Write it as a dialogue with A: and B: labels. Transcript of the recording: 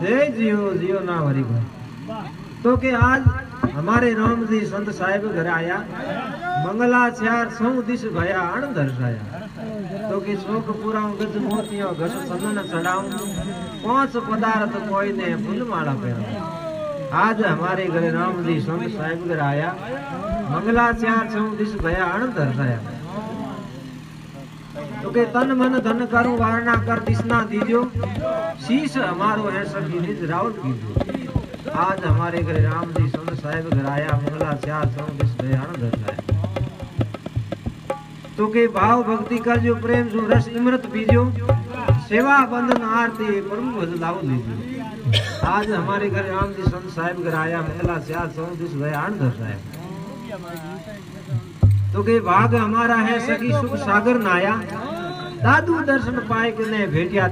A: जय जियो जियो ना हरी भाई। तो के आज हमारे राम जी संत साहिब घर आया, मंगलाचार सौ दिश भया अण दर्शाया। तो के शोक पूरा गज मोतियों घस सदन चढ़ाऊं, 5 पदार्थ कोई ने फूल माला पहनाऊं। आज हमारे घर राम जी संत साहिब घर आया, मंगलाचार सौ दिश भया अण दर्शाया। तो के तन मन धन करूं वारणा कर दिसना दीजो, शीश हमारो है सभी निज रावल कीजो। आज हमारे घर राम जी संत साहिब घर आया, मंगलाचार सौ दिश भया अण दर्शाया। तो के भाव भक्ति कर जो प्रेम जो रस अमृत पीजो, सेवा बंधन आरती प्रभु भज लाओ लीजो। आज हमारे घर राम जी संत साहिब घर आया, मंगलाचार सौ दिश भया अण दर्शाया। तो के भाग हमारा है सखी सुख सागर नाया, दादू दर्शन पाए के ने भेटिया।